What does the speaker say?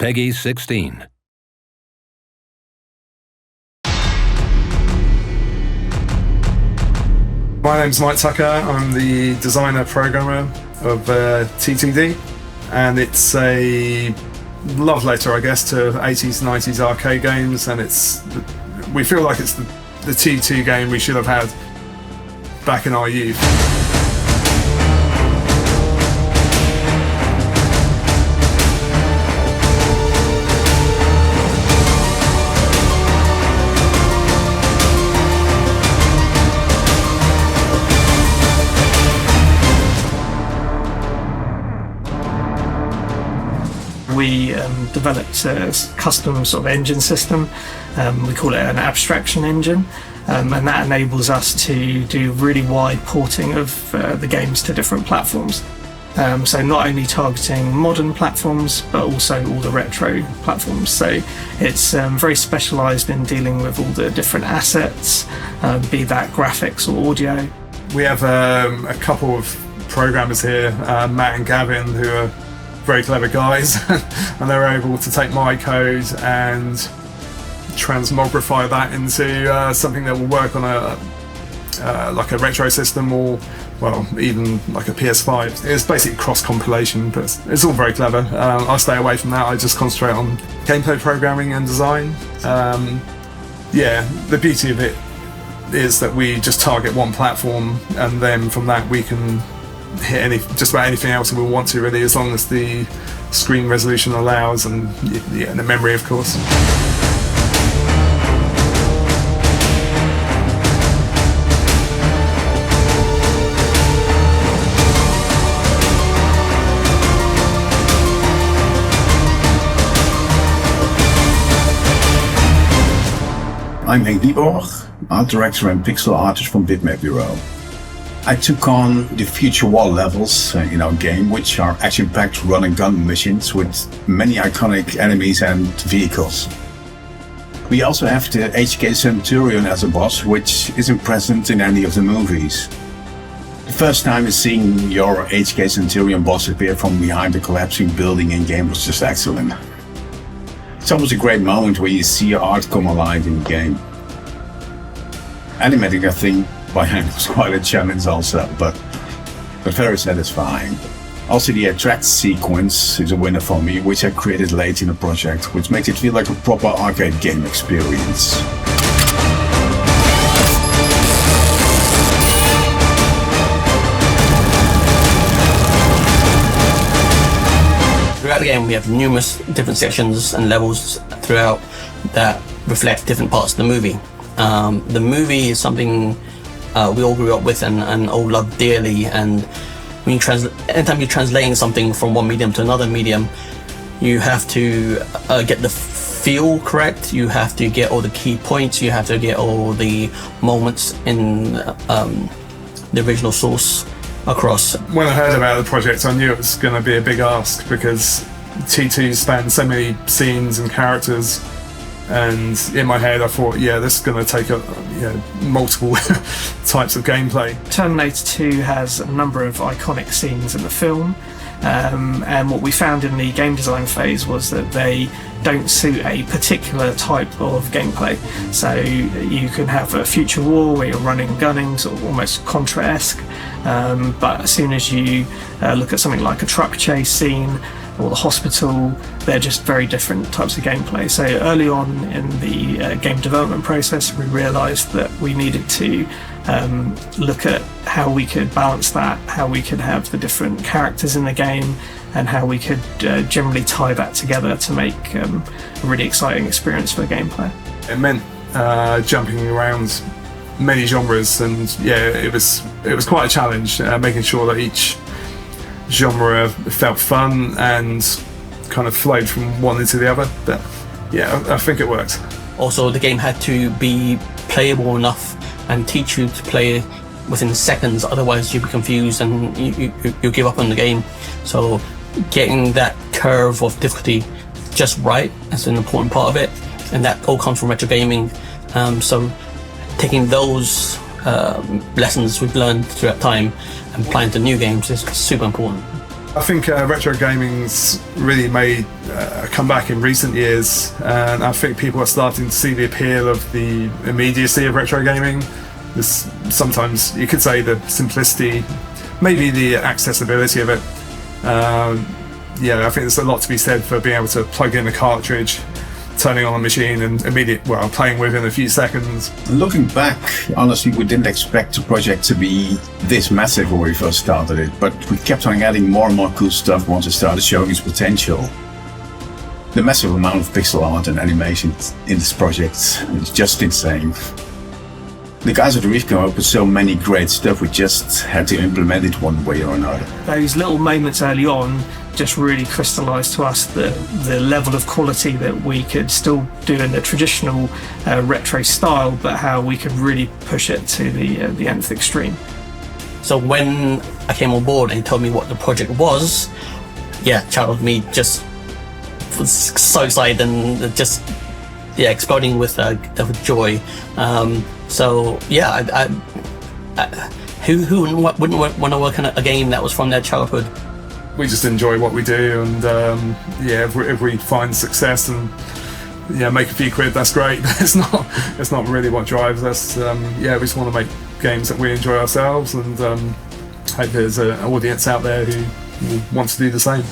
Peggy 16. My name's Mike Tucker. I'm the designer programmer of TTD, and it's a love letter, I guess, to 80s, 90s arcade games, and we feel like it's the T2 game we should have had back in our youth. We developed a custom sort of engine system. We call it an abstraction engine, and that enables us to do really wide porting of the games to different platforms. So not only targeting modern platforms, but also all the retro platforms. So it's very specialised in dealing with all the different assets, be that graphics or audio. We have a couple of programmers here, Matt and Gavin, who are very clever guys, and they're able to take my code and transmogrify that into something that will work on like a retro system, or well, even like a PS5. It's basically cross-compilation, but it's all very clever. I stay away from that. I just concentrate on gameplay programming and design. Yeah, the beauty of it is that we just target one platform, and then from that we can hit just about anything else we want to, really, as long as the screen resolution allows, and the memory, of course. I'm Henk Dieborg, art director and pixel artist from Bitmap Bureau. I took on the future wall levels in our game, which are action-packed run-and-gun missions with many iconic enemies and vehicles. We also have the HK Centurion as a boss, which isn't present in any of the movies. The first time seeing your HK Centurion boss appear from behind a collapsing building in-game was just excellent. It's always a great moment when you see your art come alive in the game. Animating that thing by hand was quite a challenge also, but very satisfying. Also, the attract sequence is a winner for me, which I created late in the project, which makes it feel like a proper arcade game experience. Throughout the game we have numerous different sections and levels throughout that reflect different parts of the movie. The movie is something we all grew up with and all love dearly, and when anytime you're translating something from one medium to another medium, you have to get the feel correct, you have to get all the key points, you have to get all the moments in the original source across. When I heard about the project, I knew it was going to be a big ask, because T2 spans so many scenes and characters, and in my head I thought, yeah, this is going to take multiple types of gameplay. Terminator 2 has a number of iconic scenes in the film, and what we found in the game design phase was that they don't suit a particular type of gameplay. So you can have a future war where you're running and gunning, sort of almost Contra-esque, but as soon as you look at something like a truck chase scene or the hospital, they're just very different types of gameplay. So early on in the game development process, we realised that we needed to look at how we could balance that, how we could have the different characters in the game, and how we could generally tie that together to make a really exciting experience for the gameplay. It meant jumping around many genres, and yeah, it was quite a challenge, making sure that each genre felt fun and kind of flowed from one into the other. But yeah, I think it worked. Also, the game had to be playable enough and teach you to play within seconds, otherwise you'd be confused and you give up on the game. So getting that curve of difficulty just right is an important part of it, and that all comes from retro gaming. So taking those lessons we've learned throughout time and applying to new games is super important. I think retro gaming's really made a comeback in recent years, and I think people are starting to see the appeal of the immediacy of retro gaming. This, sometimes you could say the simplicity, maybe the accessibility of it. Yeah, I think there's a lot to be said for being able to plug in a cartridge, turning on a machine, and playing within a few seconds. Looking back, honestly, we didn't expect the project to be this massive when we first started it, but we kept on adding more and more cool stuff once it started showing its potential. The massive amount of pixel art and animation in this project is just insane. The guys at the Reef came up with so many great stuff, we just had to implement it one way or another. Those little moments early on just really crystallised to us the level of quality that we could still do in the traditional retro style, but how we could really push it to the nth extreme. So when I came on board and he told me what the project was, childhood me just was so excited and just exploding with joy. Who wouldn't want to work on a game that was from their childhood? We just enjoy what we do, and if we find success and make a few quid, that's great. It's not really what drives us. We just want to make games that we enjoy ourselves, and hope there's an audience out there who wants to do the same.